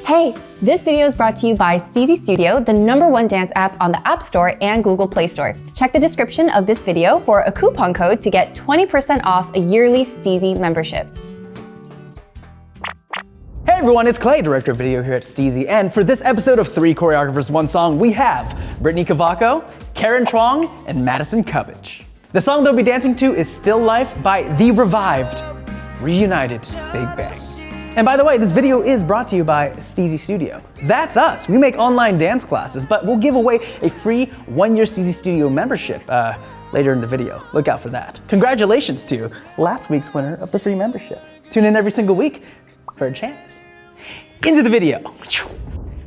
Hey, this video is brought to you by Steezy Studio, the #1 dance app on the App Store and Google Play Store. Check the description of this video for a coupon code to get 20% off a yearly Steezy membership. Hey everyone, it's Clay, Director of Video here at Steezy, and for this episode of 3 Choreographers, 1 Song, we have Brittany Cavaco, Karen Chuang, and Madison Cubbage. The song they'll be dancing to is Still Life by the revived, reunited Big Bang. And by the way, this video is brought to you by Steezy Studio. That's us. We make online dance classes, but we'll give away a free 1-year Steezy Studio membership later in the video. Look out for that. Congratulations to last week's winner of the free membership. Tune in every single week for a chance. Into the video.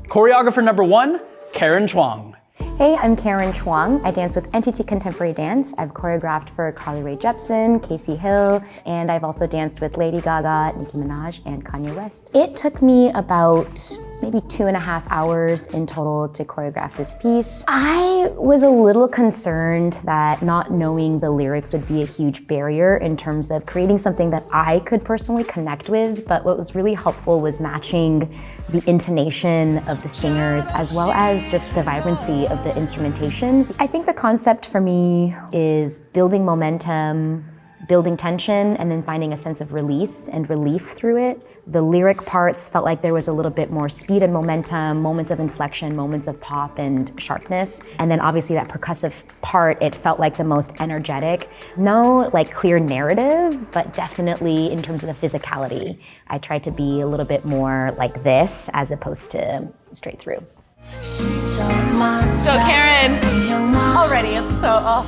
Choreographer number 1, Karen Chuang. Hey, I'm Karen Chuang. I dance with NTT Contemporary Dance. I've choreographed for Carly Rae Jepsen, Casey Hill, and I've also danced with Lady Gaga, Nicki Minaj, and Kanye West. It took me about maybe 2.5 hours in total to choreograph this piece. I was a little concerned that not knowing the lyrics would be a huge barrier in terms of creating something that I could personally connect with, but what was really helpful was matching the intonation of the singers as well as just the vibrancy of the instrumentation. I think the concept for me is building momentum, building tension, and then finding a sense of release and relief through it. The lyric parts felt like there was a little bit more speed and momentum, moments of inflection, moments of pop and sharpness. And then obviously that percussive part, it felt like the most energetic. No like clear narrative, but definitely in terms of the physicality, I tried to be a little bit more like this as opposed to straight through. So Karen, already it's so, wow.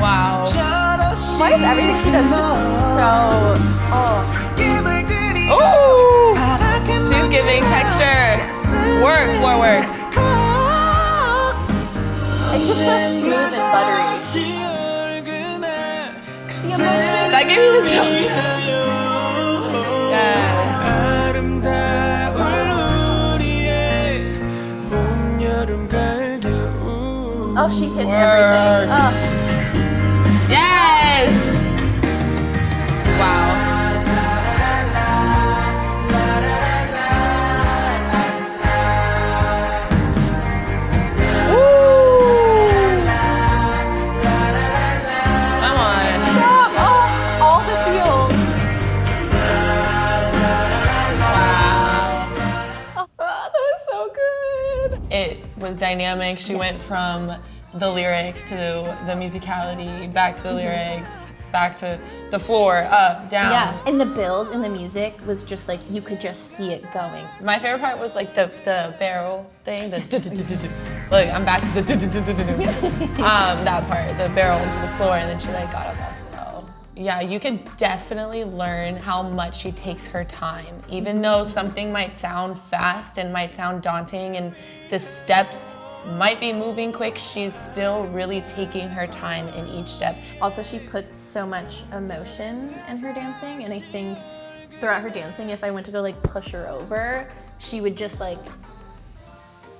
Wow. Why is everything she does just so, oh. She's giving texture. Work, more work. It's just so smooth and buttery. The emotion. That gave me the chills. Yeah. Oh, she hits everything. Oh. Yes! Wow. Woo! Come on. Stop! Oh, all the feels. Wow. Oh, that was so good. It was dynamic. She went from the lyrics to the musicality, back to the lyrics, back to the floor, up, down. Yeah, and the build and the music was just like, you could just see it going. My favorite part was like the barrel thing, the like I'm back to the that part, the barrel into the floor, and then she like got up all slow. Yeah, you can definitely learn how much she takes her time. Even though something might sound fast and might sound daunting and the steps might be moving quick, she's still really taking her time in each step. Also, she puts so much emotion in her dancing, and I think throughout her dancing, if I went to go like push her over, she would just like,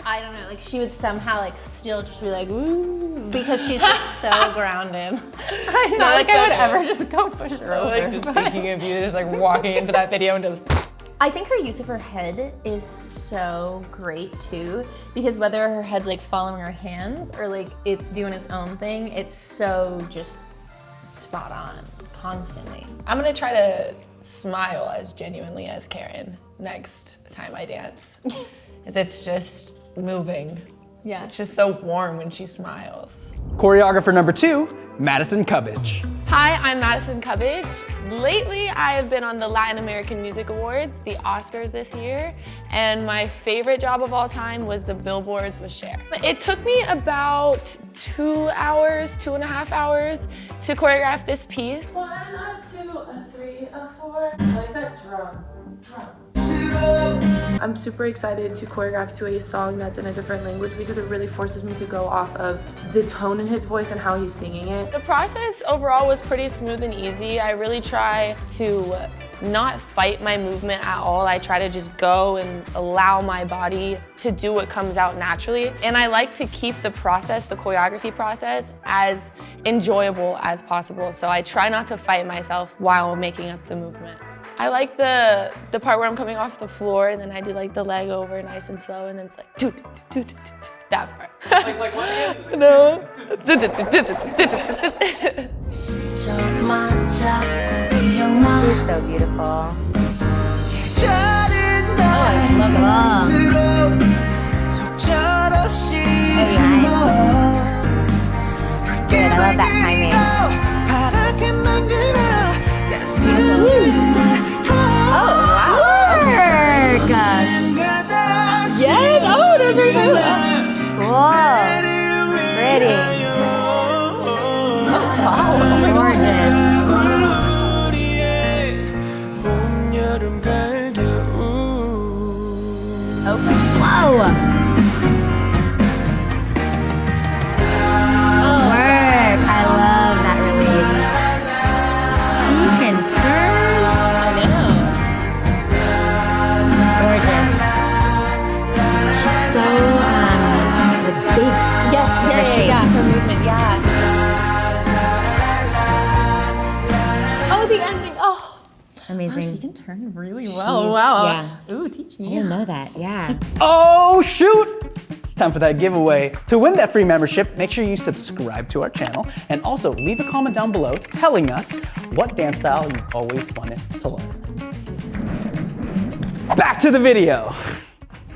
I don't know, like she would somehow like still just be like, ooh, because she's just so grounded. I know, like I would ever just go push her over. Like just thinking of you just like walking into that video and just. I think her use of her head is so great too, because whether her head's like following her hands or like it's doing its own thing, it's so just spot on constantly. I'm gonna try to smile as genuinely as Karen next time I dance. Because it's just moving. Yeah. It's just so warm when she smiles. Choreographer number 2, Madison Cubbage. Hi, I'm Madison Cubbage. Lately, I have been on the Latin American Music Awards, the Oscars this year, and my favorite job of all time was the billboards with Cher. It took me about 2 hours, 2.5 hours to choreograph this piece. 1, a 2, a 3, a 4. I like that drum. I'm super excited to choreograph to a song that's in a different language because it really forces me to go off of the tone in his voice and how he's singing it. The process overall was pretty smooth and easy. I really try to not fight my movement at all. I try to just go and allow my body to do what comes out naturally. And I like to keep the process, the choreography process, as enjoyable as possible. So I try not to fight myself while making up the movement. I like the part where I'm coming off the floor and then I do like the leg over nice and slow and then it's like that part. Like what? No. She's so beautiful. Good, I love that timing. Oh, wow. Work. Yes. Oh, those are so Whoa. Pretty. wow. Oh my Gorgeous. Okay. Whoa. Work. I love that release. She can turn. I know. Gorgeous. She's so with big. Yes. Yeah. shapes. So movement. Yeah. Oh, the ending. Oh. Amazing. She can turn really well. She's- Wow. yeah. Ooh, teach I me. didn't know that. Yeah. Oh, shoot! It's time for that giveaway. To win that free membership, make sure you subscribe to our channel and also leave a comment down below telling us what dance style you've always wanted to learn. Back to the video.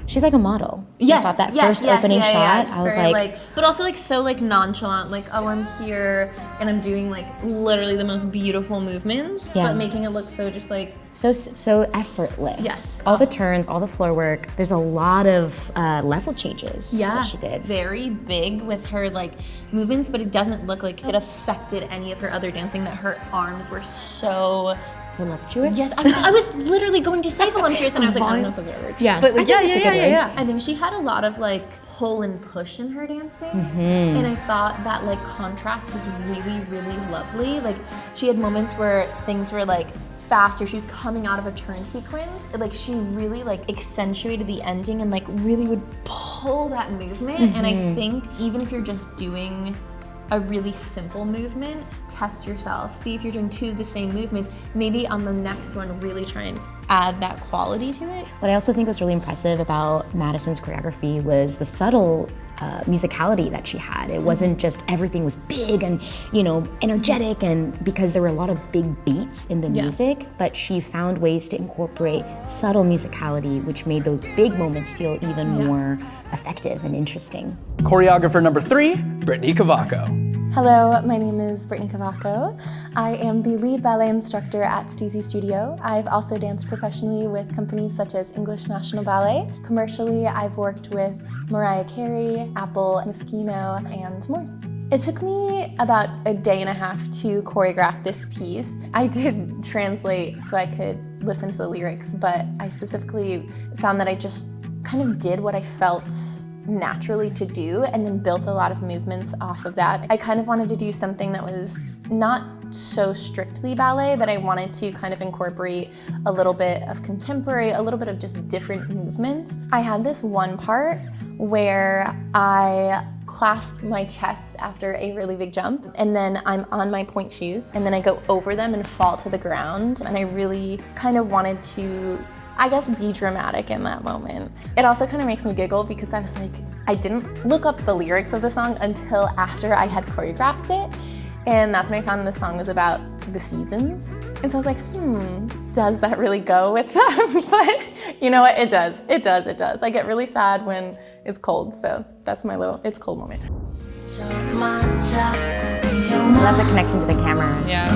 She's like a model. Yes, I saw that first opening shot. Just I was very, like, but also like so like nonchalant, like oh I'm here and I'm doing like literally the most beautiful movements, Yeah. but making it look so just like so effortless. Yes. All the turns, all the floor work. There's a lot of level changes that she did. very big with her like movements, but it doesn't look like it affected any of her other dancing. That her arms were so. Voluptuous. Yes, I was literally going to say voluptuous, and I was like, I don't know if that's the right word. Yeah. But like, I think it's a good word. I think she had a lot of like pull and push in her dancing, Mm-hmm. and I thought that like contrast was really, really lovely. Like she had moments where things were like fast, or she was coming out of a turn sequence. Like she really like accentuated the ending and like really would pull that movement. And I think even if you're just doing a really simple movement, test yourself. See if you're doing two of the same movements. Maybe on the next one, really try and add that quality to it. What I also think was really impressive about Madison's choreography was the subtle musicality that she had. It wasn't just everything was big and, you know, energetic, and because there were a lot of big beats in the music, but she found ways to incorporate subtle musicality, which made those big moments feel even more effective and interesting. Choreographer number 3, Brittany Cavaco. Hello, my name is Brittany Cavaco. I am the lead ballet instructor at Steezy Studio. I've also danced professionally with companies such as English National Ballet. Commercially, I've worked with Mariah Carey, Apple, Moschino, and more. It took me about a day and a half to choreograph this piece. I did translate so I could listen to the lyrics, but I specifically found that I just kind of did what I felt naturally to do and then built a lot of movements off of that. I kind of wanted to do something that was not so strictly ballet, that I wanted to kind of incorporate a little bit of contemporary, a little bit of just different movements. I had this one part where I clasp my chest after a really big jump, and then I'm on my point shoes, and then I go over them and fall to the ground. And I really kind of wanted to, I guess, be dramatic in that moment. It also kind of makes me giggle because I was like, I didn't look up the lyrics of the song until after I had choreographed it. And that's when I found the song was about the seasons. And so I was like, does that really go with them? But you know what, it does. I get really sad when it's cold. So that's my little, it's cold moment. I love the connection to the camera. Yeah.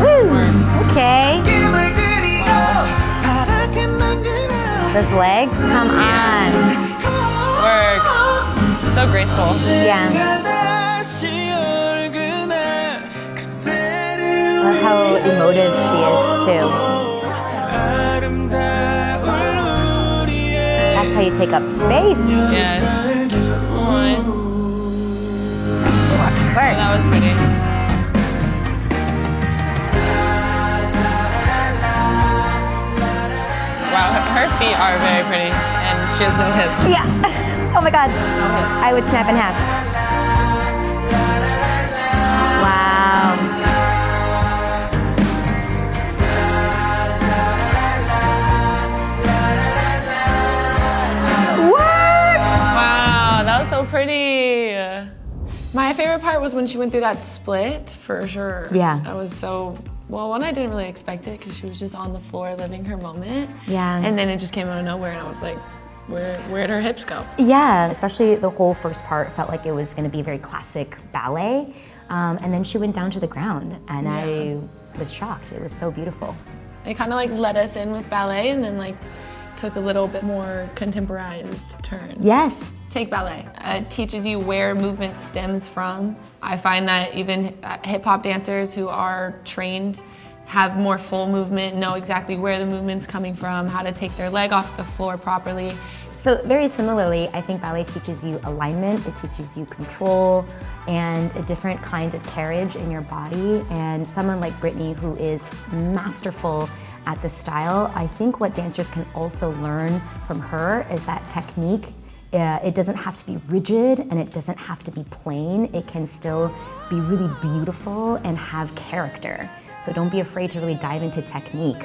Woo! Okay. Those legs, come on. Work. So graceful. Yeah. Love how emotive she is too. That's how you take up space. Yes. Oh, Work. that was pretty. Wow, her feet are very pretty, and she has no hips. Yeah. Oh my God. I would snap in half. so pretty. My favorite part was when she went through that split, for sure. Yeah. That was so, well, one, I didn't really expect it because she was just on the floor living her moment. Yeah. And then it just came out of nowhere and I was like, where'd her hips go? Yeah, especially the whole first part felt like it was going to be very classic ballet. And then she went down to the ground and I was shocked. It was so beautiful. It kind of like let us in with ballet and then like took a little bit more contemporized turn. Yes. Take ballet. It teaches you where movement stems from. I find that even hip hop dancers who are trained have more full movement, know exactly where the movement's coming from, how to take their leg off the floor properly. So very similarly, I think ballet teaches you alignment, it teaches you control, and a different kind of carriage in your body. And someone like Brittany, who is masterful at the style, I think what dancers can also learn from her is that technique. It doesn't have to be rigid and it doesn't have to be plain. It can still be really beautiful and have character. So don't be afraid to really dive into technique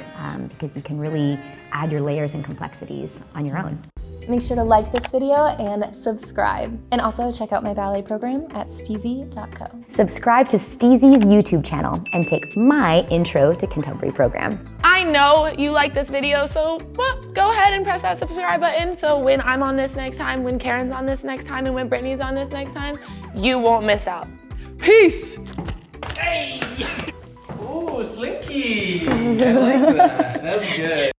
because you can really add your layers and complexities on your own. Make sure to like this video and subscribe. And also check out my ballet program at steezy.co. Subscribe to Steezy's YouTube channel and take my Intro to Contemporary program. I know you like this video, so well, go ahead and press that subscribe button so when I'm on this next time, when Karen's on this next time, and when Brittany's on this next time, you won't miss out. Peace! Hey! Ooh, slinky! I like that. That's good.